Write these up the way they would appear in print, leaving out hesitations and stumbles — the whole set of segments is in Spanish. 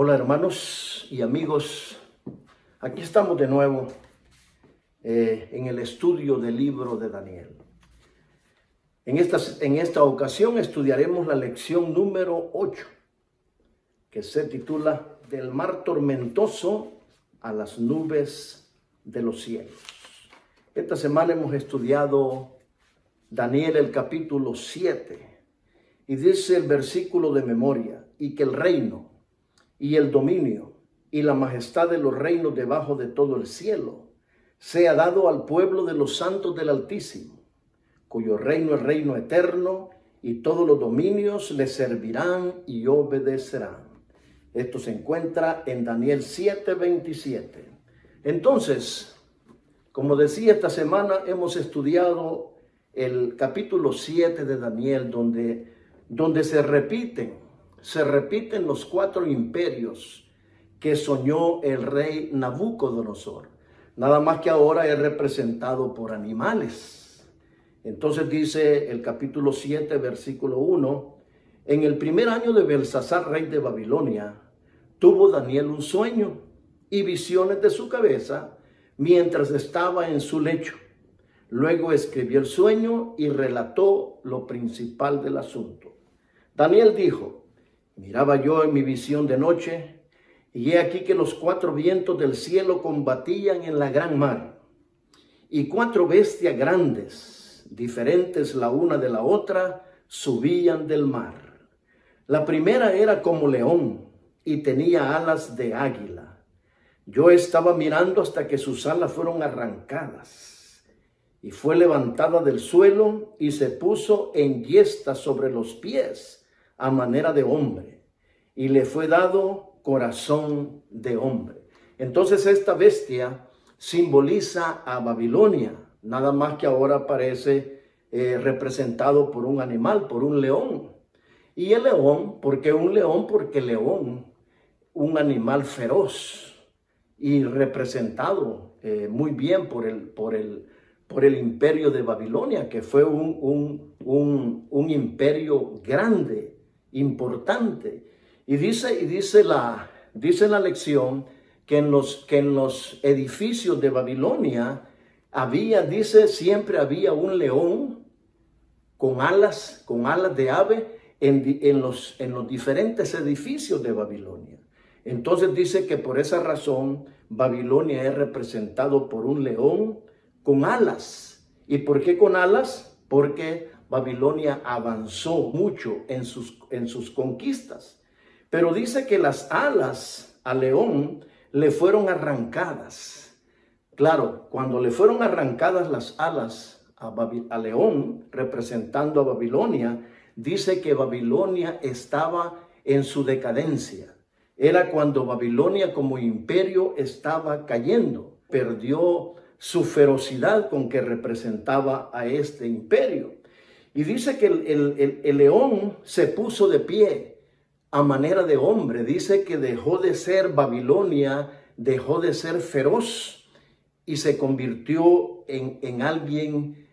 Hola hermanos y amigos, aquí estamos de nuevo en el estudio del libro de Daniel. En esta ocasión estudiaremos la lección número 8, que se titula Del mar tormentoso a las nubes de los cielos. Esta semana hemos estudiado Daniel el capítulo 7 y dice el versículo de memoria: y que el reino y el dominio y la majestad de los reinos debajo de todo el cielo sea dado al pueblo de los santos del Altísimo, cuyo reino es reino eterno, y todos los dominios le servirán y obedecerán. Esto se encuentra en Daniel 7:27. Entonces, como decía, esta semana hemos estudiado el capítulo 7 de Daniel, donde se repiten los 4 imperios que soñó el rey Nabucodonosor. Nada más que ahora es representado por animales. Entonces dice el capítulo 7, versículo 1: en el primer año de Belsasar, rey de Babilonia, tuvo Daniel un sueño y visiones de su cabeza mientras estaba en su lecho. Luego escribió el sueño y relató lo principal del asunto. Daniel dijo: miraba yo en mi visión de noche, y he aquí que los 4 vientos del cielo combatían en la gran mar, y 4 bestias grandes, diferentes la una de la otra, subían del mar. La primera era como león, y tenía alas de águila. Yo estaba mirando hasta que sus alas fueron arrancadas, y fue levantada del suelo, y se puso en yesta sobre los pies, a manera de hombre, y le fue dado corazón de hombre. Entonces esta bestia simboliza a Babilonia, nada más que ahora aparece representado por un animal, por un león. Y el león, ¿por qué un león? Porque león, un animal feroz, y representado muy bien por el imperio de Babilonia, que fue un imperio grande, importante. Y dice la lección que en los edificios de Babilonia siempre había un león con alas de ave en los diferentes edificios de Babilonia. Entonces dice que por esa razón Babilonia es representado por un león con alas. ¿Y por qué con alas? Porque Babilonia avanzó mucho en sus conquistas. Pero dice que las alas al león le fueron arrancadas. Claro, cuando le fueron arrancadas las alas a león, representando a Babilonia, dice que Babilonia estaba en su decadencia. Era cuando Babilonia como imperio estaba cayendo. Perdió su ferocidad con que representaba a este imperio. Y dice que el león se puso de pie a manera de hombre. Dice que dejó de ser Babilonia, dejó de ser feroz y se convirtió en alguien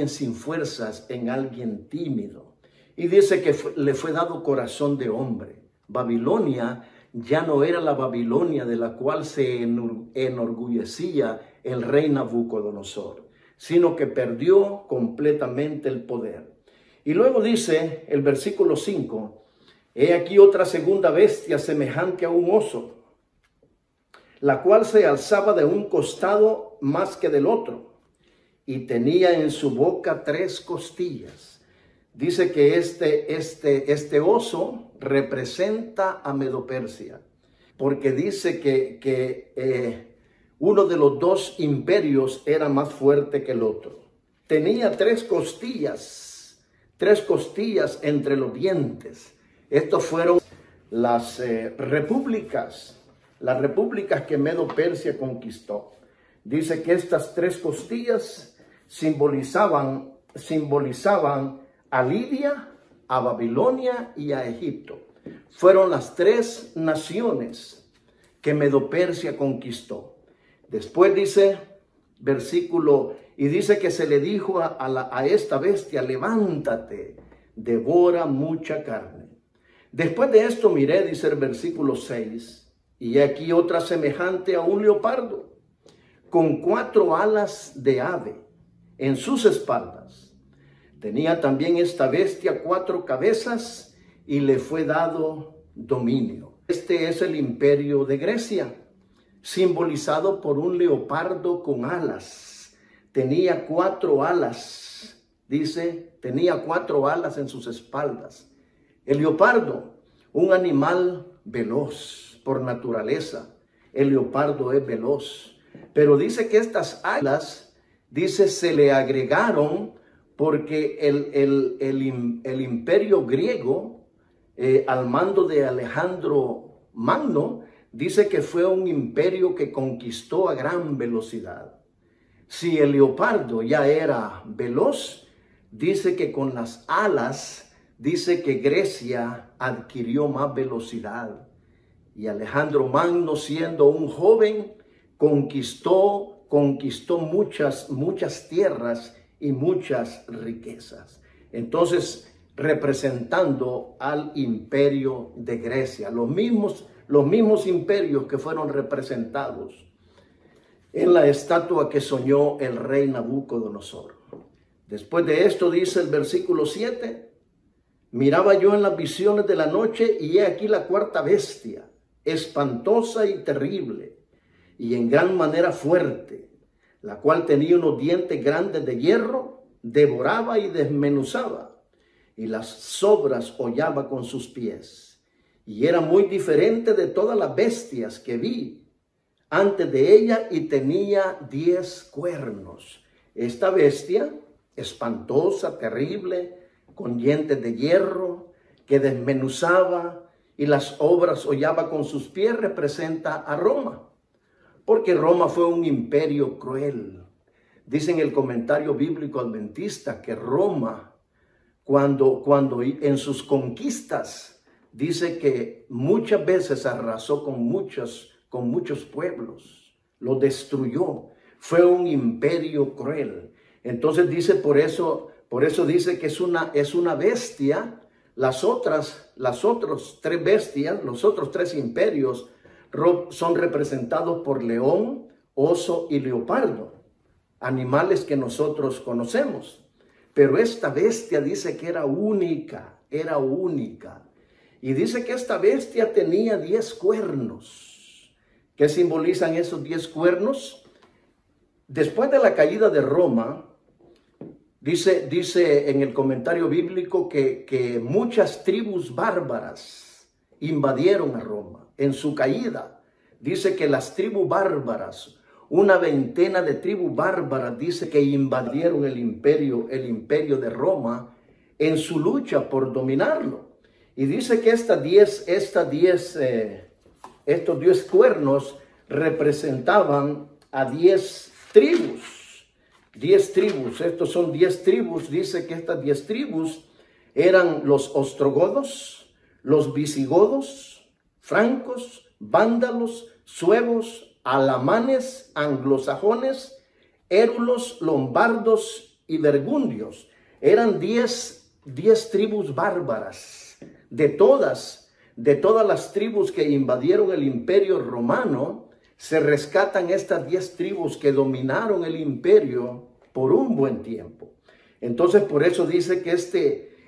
sin fuerzas, en alguien tímido. Y dice que le fue dado corazón de hombre. Babilonia ya no era la Babilonia de la cual se enorgullecía el rey Nabucodonosor, sino que perdió completamente el poder. Y luego dice el versículo 5: he aquí otra segunda bestia semejante a un oso, la cual se alzaba de un costado más que del otro, y tenía en su boca 3 costillas. Dice que este oso representa a Medo-Persia, porque dice que uno de los 2 imperios era más fuerte que el otro. Tenía 3 costillas entre los dientes. Estos fueron las repúblicas que Medo-Persia conquistó. Dice que estas 3 costillas simbolizaban a Lidia, a Babilonia y a Egipto. Fueron las 3 naciones que Medo-Persia conquistó. Después dice, y dice que se le dijo a esta bestia: levántate, devora mucha carne. Después de esto miré, dice el versículo 6, y aquí otra semejante a un leopardo, con 4 alas de ave en sus espaldas. Tenía también esta bestia 4 cabezas y le fue dado dominio. Este es el imperio de Grecia, simbolizado por un leopardo con alas. Tenía 4 alas, dice, tenía 4 alas en sus espaldas. El leopardo, un animal veloz por naturaleza. El leopardo es veloz. Pero dice que estas alas, dice, se le agregaron porque el imperio griego, al mando de Alejandro Magno, dice que fue un imperio que conquistó a gran velocidad. Si el leopardo ya era veloz, dice que con las alas, dice que Grecia adquirió más velocidad. Y Alejandro Magno, siendo un joven, conquistó muchas tierras y muchas riquezas. Entonces, representando al imperio de Grecia, los mismos imperios que fueron representados en la estatua que soñó el rey Nabucodonosor. Después de esto dice el versículo 7, miraba yo en las visiones de la noche y he aquí la 4ª bestia, espantosa y terrible, y en gran manera fuerte, la cual tenía unos dientes grandes de hierro, devoraba y desmenuzaba, y las sobras hollaba con sus pies, y era muy diferente de todas las bestias que vi antes de ella, y tenía 10 cuernos. Esta bestia, espantosa, terrible, con dientes de hierro, que desmenuzaba y las obras hollaba con sus pies, representa a Roma, porque Roma fue un imperio cruel. Dice en el comentario bíblico adventista que Roma, cuando en sus conquistas, dice que muchas veces arrasó con muchos pueblos, los destruyó, fue un imperio cruel. Entonces dice, por eso dice que es una bestia. Las otras 3 bestias, los otros 3 imperios son representados por león, oso y leopardo, animales que nosotros conocemos. Pero esta bestia dice que era única. Y dice que esta bestia tenía 10 cuernos. ¿Qué simbolizan esos 10 cuernos? Después de la caída de Roma, dice en el comentario bíblico que muchas tribus bárbaras invadieron a Roma. En su caída, dice que las tribus bárbaras, una veintena de tribus bárbaras, dice que invadieron el imperio de Roma en su lucha por dominarlo. Y dice que estos 10 cuernos representaban a 10 tribus. 10 tribus, estos son 10 tribus. Dice que estas 10 tribus eran los ostrogodos, los visigodos, francos, vándalos, suevos, alamanes, anglosajones, érulos, lombardos y burgundios. Eran 10 tribus bárbaras. De todas las tribus que invadieron el imperio romano, se rescatan estas 10 tribus que dominaron el imperio por un buen tiempo. Entonces, por eso dice que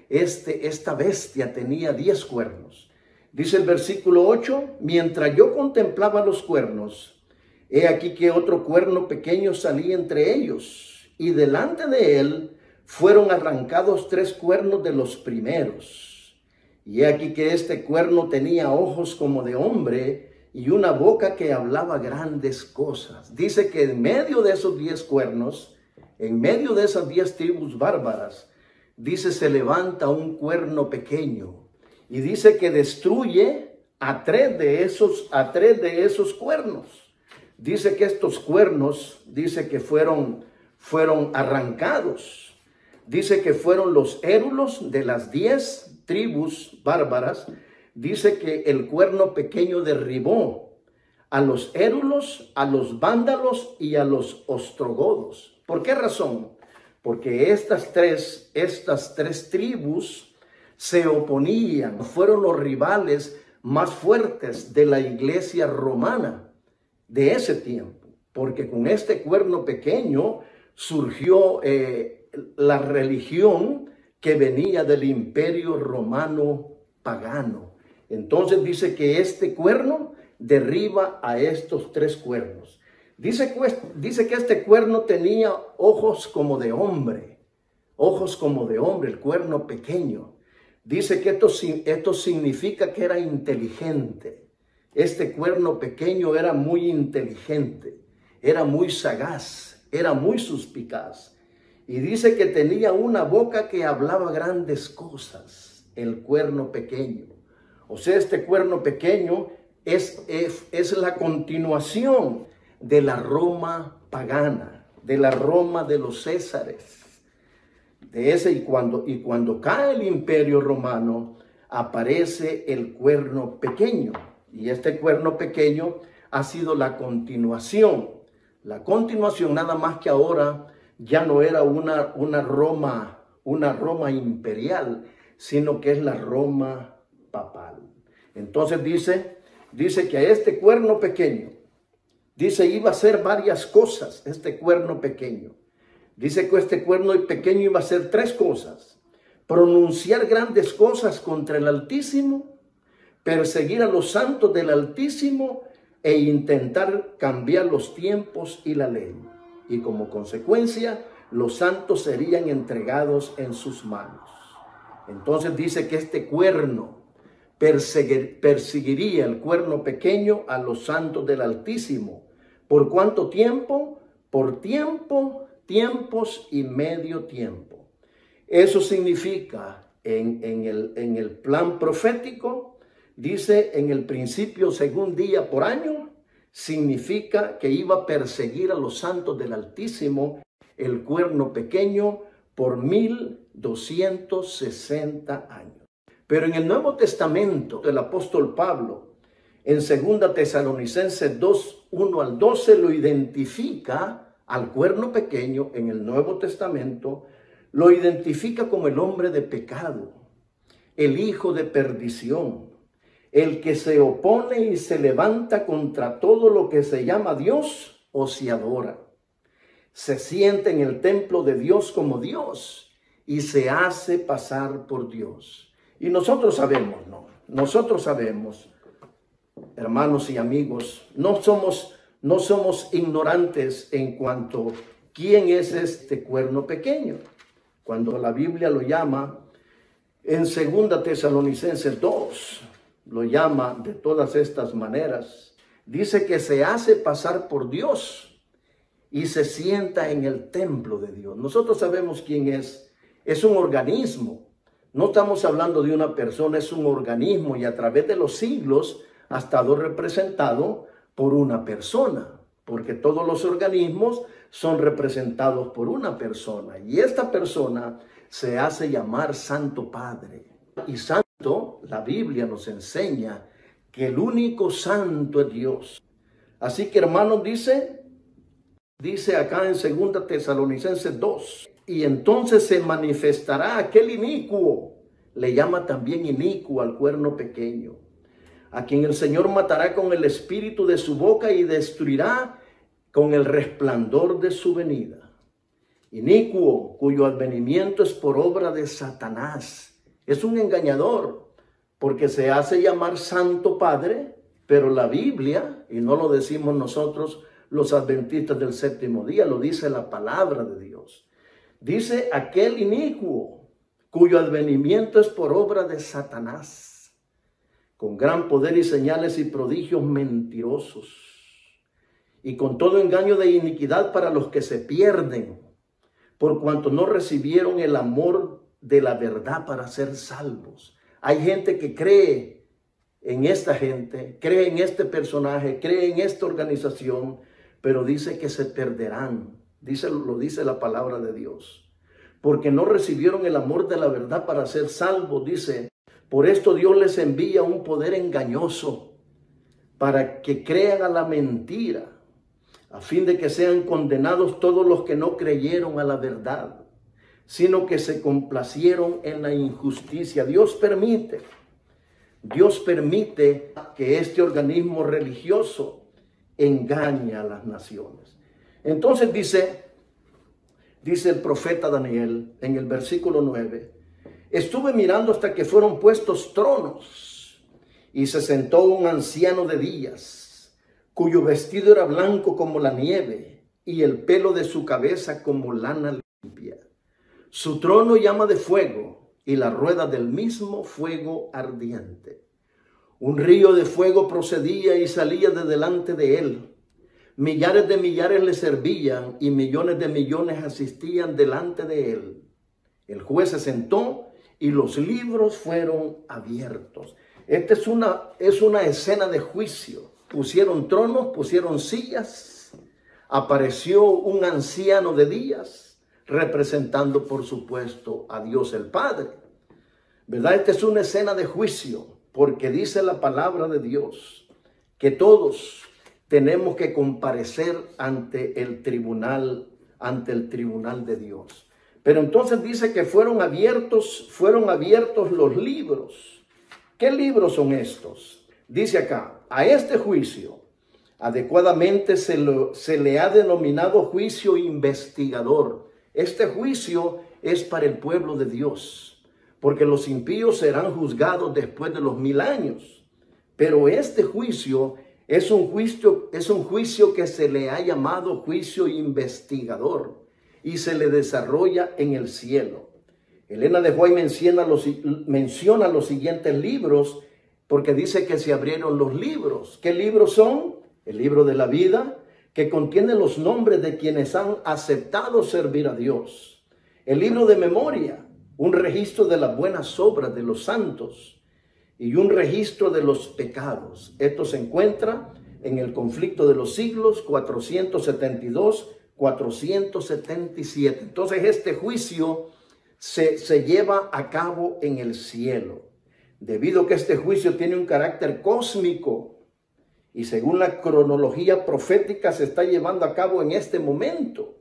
esta bestia tenía 10 cuernos. Dice el versículo 8, mientras yo contemplaba los cuernos, he aquí que otro cuerno pequeño salía entre ellos, y delante de él fueron arrancados 3 cuernos de los primeros. Y he aquí que este cuerno tenía ojos como de hombre y una boca que hablaba grandes cosas. Dice que en medio de esos 10 cuernos, en medio de esas 10 tribus bárbaras, dice se levanta un cuerno pequeño. Y dice que destruye a 3 de esos cuernos. Dice que estos cuernos, dice que fueron arrancados. Dice que fueron los érulos de las 10 tribus bárbaras. Dice que el cuerno pequeño derribó a los érulos, a los vándalos y a los ostrogodos. ¿Por qué razón? Porque estas tres tribus se oponían, fueron los rivales más fuertes de la iglesia romana de ese tiempo, porque con este cuerno pequeño surgió la religión que venía del imperio romano pagano. Entonces dice que este cuerno derriba a estos tres cuernos. Dice que este cuerno tenía ojos como de hombre, el cuerno pequeño. Dice que esto significa que era inteligente. Este cuerno pequeño era muy inteligente, era muy sagaz, era muy suspicaz. Y dice que tenía una boca que hablaba grandes cosas, el cuerno pequeño. O sea, este cuerno pequeño es la continuación de la Roma pagana, de la Roma de los Césares. Y cuando cae el imperio romano, aparece el cuerno pequeño. Y este cuerno pequeño ha sido la continuación. La continuación, nada más que ahora ya no era una Roma imperial, sino que es la Roma papal. Entonces dice que a este cuerno pequeño, iba a hacer varias cosas, este cuerno pequeño. Dice que este cuerno pequeño iba a hacer tres cosas: pronunciar grandes cosas contra el Altísimo, perseguir a los santos del Altísimo e intentar cambiar los tiempos y la ley. Y como consecuencia, los santos serían entregados en sus manos. Entonces dice que este cuerno perseguiría, el cuerno pequeño, a los santos del Altísimo. ¿Por cuánto tiempo? Por tiempos y medio tiempo. Eso significa, en el plan profético, dice en el principio, según día por año, significa que iba a perseguir a los santos del Altísimo, el cuerno pequeño, por 1260 años. Pero en el Nuevo Testamento, el apóstol Pablo, en 2 Tesalonicenses 2, 1 al 12, lo identifica al cuerno pequeño en el Nuevo Testamento, lo identifica como el hombre de pecado, el hijo de perdición, el que se opone y se levanta contra todo lo que se llama Dios o se adora. Se siente en el templo de Dios como Dios y se hace pasar por Dios. Y nosotros sabemos, hermanos y amigos, no somos ignorantes en cuanto a quién es este cuerno pequeño. Cuando la Biblia lo llama en 2 Tesalonicenses 2, lo llama de todas estas maneras. Dice que se hace pasar por Dios y se sienta en el templo de Dios. Nosotros sabemos quién es. Es un organismo. No estamos hablando de una persona, es un organismo, y a través de los siglos ha estado representado por una persona, porque todos los organismos son representados por una persona, y esta persona se hace llamar Santo Padre. Y santo, la Biblia nos enseña que el único santo es Dios. Así que, hermanos, dice acá en 2 Tesalonicenses 2, y entonces se manifestará aquel inicuo, le llama también inicuo al cuerno pequeño, a quien el Señor matará con el espíritu de su boca y destruirá con el resplandor de su venida. Inicuo, cuyo advenimiento es por obra de Satanás. Es un engañador, porque se hace llamar Santo Padre, pero la Biblia, y no lo decimos nosotros los adventistas del séptimo día, lo dice la palabra de Dios. Dice aquel inicuo, cuyo advenimiento es por obra de Satanás, con gran poder y señales y prodigios mentirosos, y con todo engaño de iniquidad para los que se pierden, por cuanto no recibieron el amor de la verdad para ser salvos. Hay gente que cree en esta gente, cree en este personaje, cree en esta organización, pero dice que se perderán. Lo dice la palabra de Dios. Porque no recibieron el amor de la verdad para ser salvos, dice. Por esto Dios les envía un poder engañoso para que crean a la mentira, a fin de que sean condenados todos los que no creyeron a la verdad, sino que se complacieron en la injusticia. Dios permite que este organismo religioso engañe a las naciones. Entonces dice el profeta Daniel en el versículo 9, estuve mirando hasta que fueron puestos tronos y se sentó un anciano de días, cuyo vestido era blanco como la nieve y el pelo de su cabeza como lana limpia. Su trono llama de fuego y la rueda del mismo fuego ardiente. Un río de fuego procedía y salía de delante de él. Millares de millares le servían y millones de millones asistían delante de él. El juez se sentó y los libros fueron abiertos. Esta es una escena de juicio. Pusieron tronos, pusieron sillas. Apareció un anciano de días, representando por supuesto a Dios el Padre. ¿Verdad? Esta es una escena de juicio, porque dice la palabra de Dios que todos tenemos que comparecer ante el tribunal de Dios. Pero entonces dice que fueron abiertos los libros. ¿Qué libros son estos? Dice acá, a este juicio adecuadamente se le ha denominado juicio investigador. Este juicio es para el pueblo de Dios, porque los impíos serán juzgados después de los 1000 años. Pero este juicio es un juicio que se le ha llamado juicio investigador y se le desarrolla en el cielo. Elena de White menciona los siguientes libros porque dice que se abrieron los libros. ¿Qué libros son? El libro de la vida, que contiene los nombres de quienes han aceptado servir a Dios. El libro de memoria, un registro de las buenas obras de los santos y un registro de los pecados. Esto se encuentra en el conflicto de los siglos 472-477. Entonces este juicio se lleva a cabo en el cielo. Debido a que este juicio tiene un carácter cósmico y según la cronología profética se está llevando a cabo en este momento,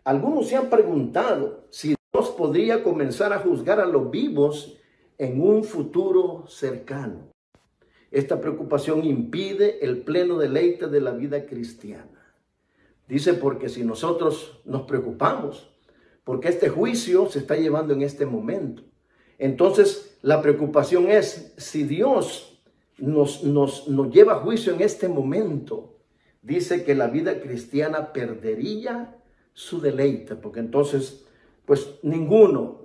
algunos se han preguntado si Dios podría comenzar a juzgar a los vivos en un futuro cercano. Esta preocupación impide el pleno deleite de la vida cristiana. Dice, porque si nosotros nos preocupamos, porque este juicio se está llevando en este momento, entonces la preocupación es, si Dios nos lleva a juicio en este momento, dice que la vida cristiana perdería su deleite, porque entonces, pues ninguno,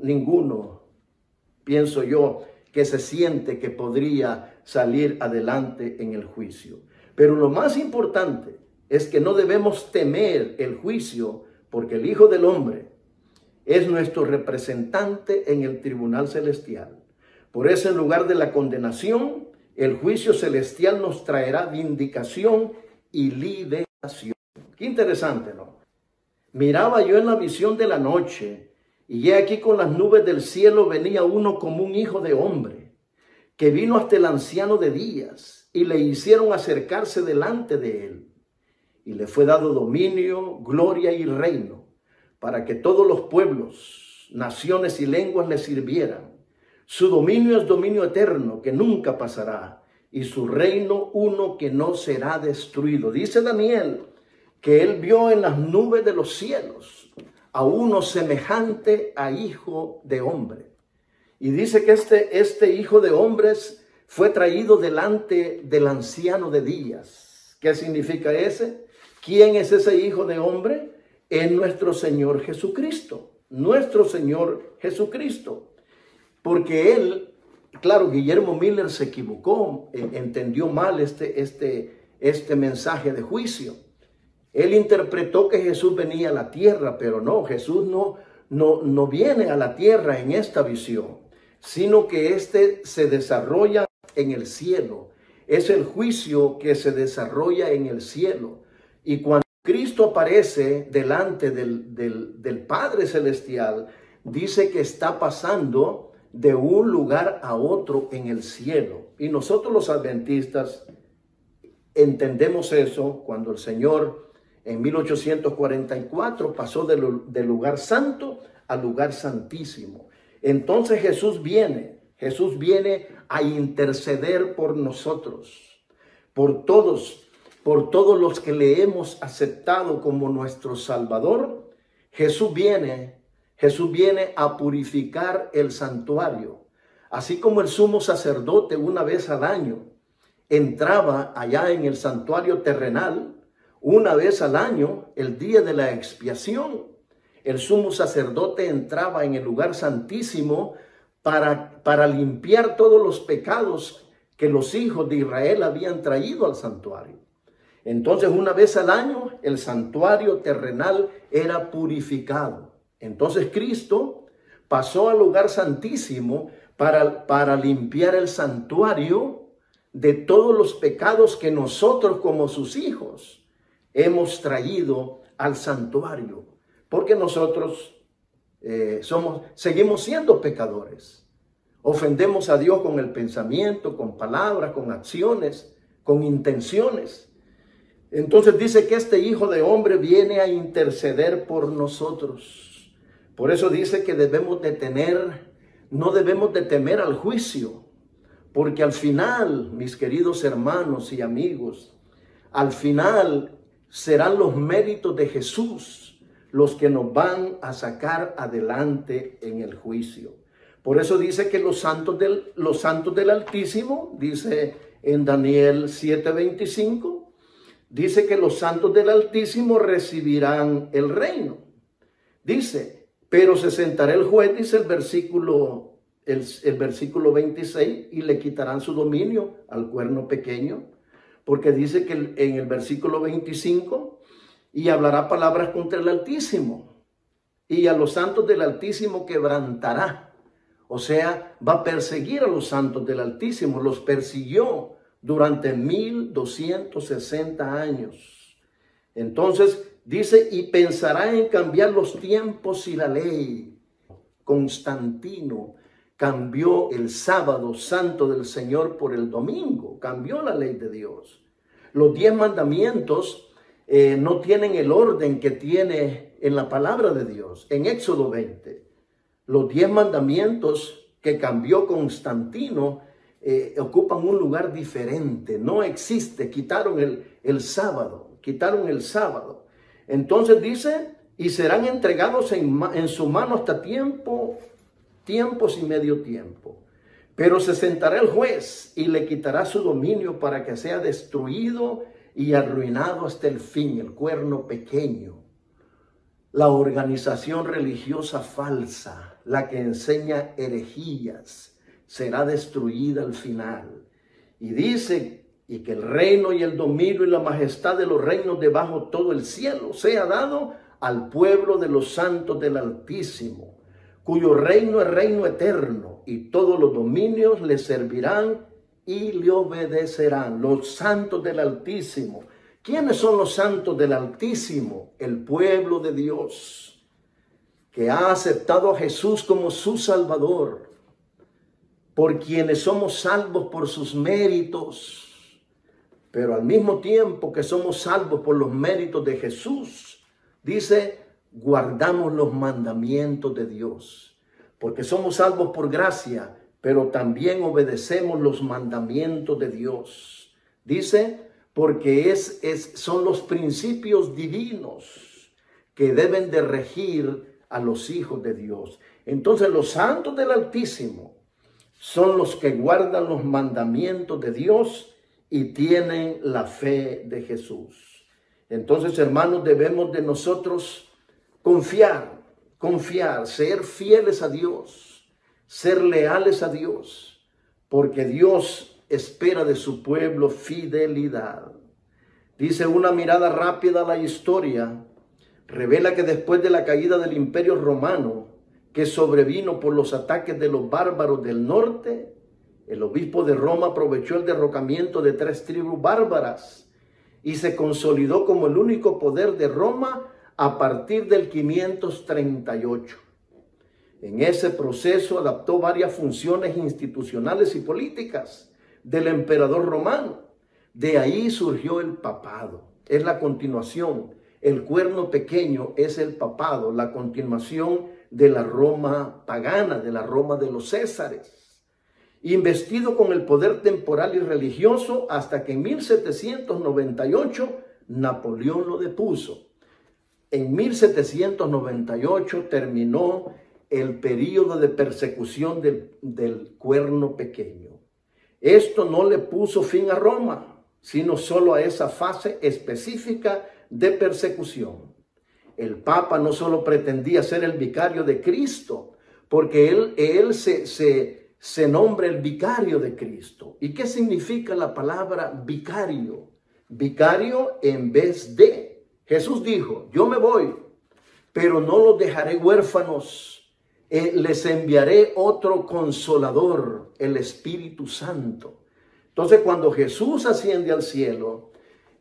pienso yo, que se siente que podría salir adelante en el juicio. Pero lo más importante es que no debemos temer el juicio, porque el Hijo del Hombre es nuestro representante en el tribunal celestial. Por eso, en lugar de la condenación, el juicio celestial nos traerá vindicación y liberación. Qué interesante, ¿no? Miraba yo en la visión de la noche, y he aquí con las nubes del cielo venía uno como un hijo de hombre, que vino hasta el anciano de días, y le hicieron acercarse delante de él. Y le fue dado dominio, gloria y reino, para que todos los pueblos, naciones y lenguas le sirvieran. Su dominio es dominio eterno, que nunca pasará, y su reino uno que no será destruido. Dice Daniel que él vio en las nubes de los cielos a uno semejante a hijo de hombre. Y dice que este hijo de hombres fue traído delante del anciano de días. ¿Qué significa ese? ¿Quién es ese hijo de hombre? Es nuestro Señor Jesucristo. Nuestro Señor Jesucristo. Porque él, claro, Guillermo Miller se equivocó, entendió mal este mensaje de juicio. Él interpretó que Jesús venía a la tierra, pero no, Jesús no viene a la tierra en esta visión, sino que se desarrolla en el cielo. Es el juicio que se desarrolla en el cielo. Y cuando Cristo aparece delante del Padre Celestial, dice que está pasando de un lugar a otro en el cielo. Y nosotros los adventistas entendemos eso cuando el Señor en 1844 pasó del lugar santo al lugar santísimo. Entonces Jesús viene a interceder por nosotros, por todos los que le hemos aceptado como nuestro Salvador. Jesús viene a purificar el santuario. Así como el sumo sacerdote una vez al año entraba allá en el santuario terrenal, una vez al año, el día de la expiación, el sumo sacerdote entraba en el lugar santísimo para limpiar todos los pecados que los hijos de Israel habían traído al santuario. Entonces, una vez al año, el santuario terrenal era purificado. Entonces, Cristo pasó al lugar santísimo para limpiar el santuario de todos los pecados que nosotros como sus hijos hemos traído al santuario. Porque nosotros seguimos siendo pecadores. Ofendemos a Dios con el pensamiento, con palabras, con acciones, con intenciones. Entonces dice que este Hijo de Hombre viene a interceder por nosotros. Por eso dice que no debemos de temer al juicio, porque al final, mis queridos hermanos y amigos, al final serán los méritos de Jesús los que nos van a sacar adelante en el juicio. Por eso dice que los santos del Altísimo, dice en Daniel 7:25, dice que los santos del Altísimo recibirán el reino. Dice, pero se sentará el juez, dice el versículo 26, y le quitarán su dominio al cuerno pequeño, porque dice que en el versículo 25, y hablará palabras contra el Altísimo, y a los santos del Altísimo quebrantará. O sea, va a perseguir a los santos del Altísimo. Los persiguió durante 1260 años. Entonces dice, y pensará en cambiar los tiempos y la ley. Constantino cambió el sábado santo del Señor por el domingo. Cambió la ley de Dios. Los 10 mandamientos no tienen el orden que tiene en la palabra de Dios. En Éxodo 20, los 10 mandamientos que cambió Constantino ocupan un lugar diferente. No existe, quitaron el sábado. Entonces dice, y serán entregados en su mano hasta tiempos y medio tiempo. Pero se sentará el juez y le quitará su dominio para que sea destruido y arruinado hasta el fin, el cuerno pequeño. La organización religiosa falsa, la que enseña herejías, será destruida al final. Y dice, y que el reino y el dominio y la majestad de los reinos debajo todo el cielo sea dado al pueblo de los santos del Altísimo, cuyo reino es reino eterno, y todos los dominios le servirán y le obedecerán. Los santos del Altísimo. ¿Quiénes son los santos del Altísimo? El pueblo de Dios, que ha aceptado a Jesús como su Salvador, por quienes somos salvos por sus méritos, pero al mismo tiempo que somos salvos por los méritos de Jesús, dice, guardamos los mandamientos de Dios, porque somos salvos por gracia, pero también obedecemos los mandamientos de Dios. Dice, porque son los principios divinos que deben de regir a los hijos de Dios. Entonces los santos del Altísimo son los que guardan los mandamientos de Dios y tienen la fe de Jesús. Entonces, hermanos, debemos de nosotros confiar, ser fieles a Dios, ser leales a Dios, porque Dios espera de su pueblo fidelidad. Dice, una mirada rápida a la historia revela que después de la caída del Imperio Romano, que sobrevino por los ataques de los bárbaros del norte, el obispo de Roma aprovechó el derrocamiento de 3 tribus bárbaras y se consolidó como el único poder de Roma a partir del 538. En ese proceso adaptó varias funciones institucionales y políticas del emperador romano. De ahí surgió el papado. Es la continuación. El cuerno pequeño es el papado, la continuación de la Roma pagana, de la Roma de los Césares, investido con el poder temporal y religioso hasta que en 1798 Napoleón lo depuso. En 1798 terminó el período de persecución del Cuerno Pequeño. Esto no le puso fin a Roma, sino solo a esa fase específica de persecución. El Papa no solo pretendía ser el vicario de Cristo, porque él se nombra el vicario de Cristo. ¿Y qué significa la palabra vicario? Vicario en vez de. Jesús dijo, yo me voy, pero no los dejaré huérfanos. Les enviaré otro consolador, el Espíritu Santo. Entonces, cuando Jesús asciende al cielo,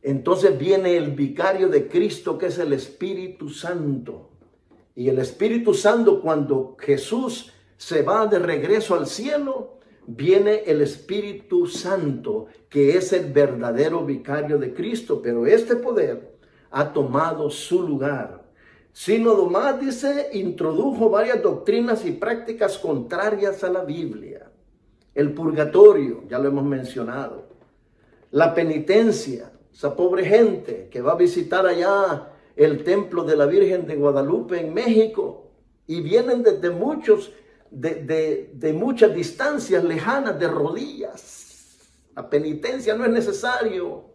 entonces viene el vicario de Cristo, que es el Espíritu Santo. Y el Espíritu Santo, cuando Jesús se va de regreso al cielo, viene el Espíritu Santo, que es el verdadero vicario de Cristo. Pero este poder ha tomado su lugar. Sino nomás, dice, introdujo varias doctrinas y prácticas contrarias a la Biblia. El purgatorio, ya lo hemos mencionado. La penitencia, esa pobre gente que va a visitar allá el templo de la Virgen de Guadalupe en México y vienen desde muchas distancias lejanas, de rodillas. La penitencia no es necesario.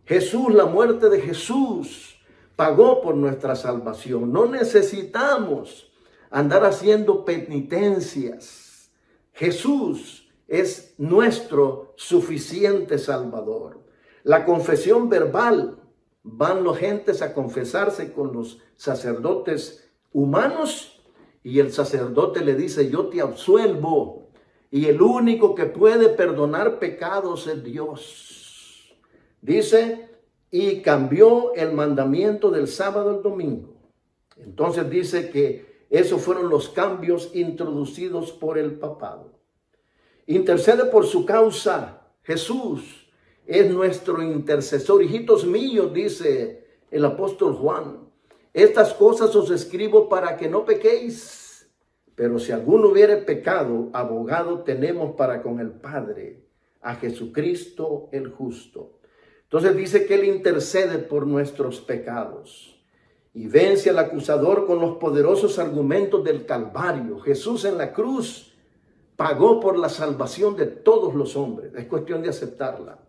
Jesús, la muerte de Jesús pagó por nuestra salvación. No necesitamos andar haciendo penitencias. Jesús es nuestro suficiente Salvador. La confesión verbal, van los gentes a confesarse con los sacerdotes humanos y el sacerdote le dice, yo te absuelvo. Y el único que puede perdonar pecados es Dios. Dice, y cambió el mandamiento del sábado al domingo. Entonces dice que esos fueron los cambios introducidos por el papado. Intercede por su causa. Jesús es nuestro intercesor. Hijitos míos, dice el apóstol Juan, estas cosas os escribo para que no pequéis. Pero si alguno hubiere pecado, abogado tenemos para con el Padre, a Jesucristo el justo. Entonces dice que Él intercede por nuestros pecados y vence al acusador con los poderosos argumentos del Calvario. Jesús en la cruz pagó por la salvación de todos los hombres. Es cuestión de aceptarla.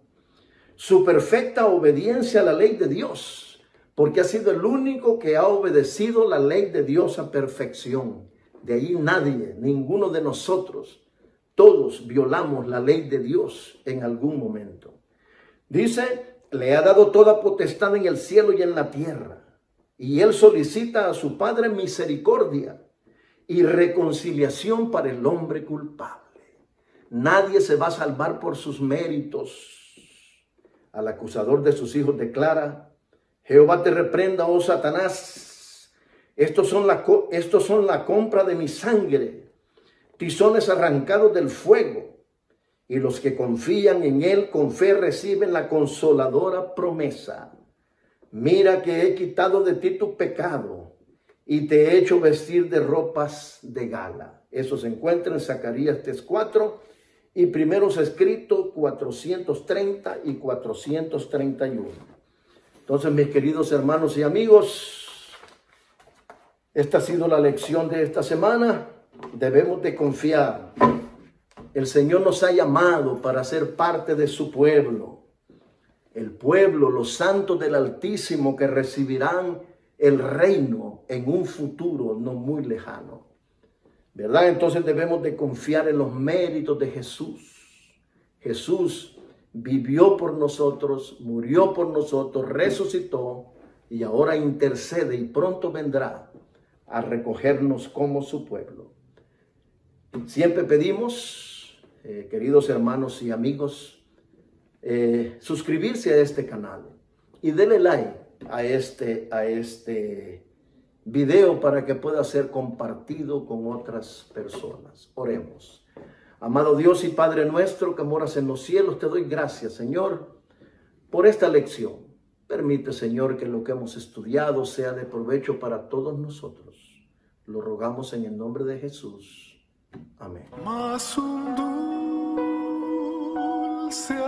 Su perfecta obediencia a la ley de Dios, porque ha sido el único que ha obedecido la ley de Dios a perfección. De ahí nadie, ninguno de nosotros, todos violamos la ley de Dios en algún momento. Dice, le ha dado toda potestad en el cielo y en la tierra. Y Él solicita a su Padre misericordia y reconciliación para el hombre culpable. Nadie se va a salvar por sus méritos. Al acusador de sus hijos declara, Jehová te reprenda, oh Satanás. Estos son la compra de mi sangre, tizones arrancados del fuego. Y los que confían en Él con fe reciben la consoladora promesa. Mira que he quitado de ti tu pecado y te he hecho vestir de ropas de gala. Eso se encuentra en Zacarías 3:4 y primeros escritos 430 y 431. Entonces, mis queridos hermanos y amigos, esta ha sido la lección de esta semana. Debemos de confiar. El Señor nos ha llamado para ser parte de su pueblo. El pueblo, los santos del Altísimo que recibirán el reino en un futuro no muy lejano. ¿Verdad? Entonces debemos de confiar en los méritos de Jesús. Jesús vivió por nosotros, murió por nosotros, resucitó y ahora intercede y pronto vendrá a recogernos como su pueblo. Siempre pedimos, queridos hermanos y amigos, suscribirse a este canal y denle like a este video para que pueda ser compartido con otras personas. Oremos. Amado Dios y Padre nuestro que moras en los cielos, te doy gracias, Señor, por esta lección. Permite, Señor, que lo que hemos estudiado sea de provecho para todos nosotros. Lo rogamos en el nombre de Jesús. Amén. Más un dulce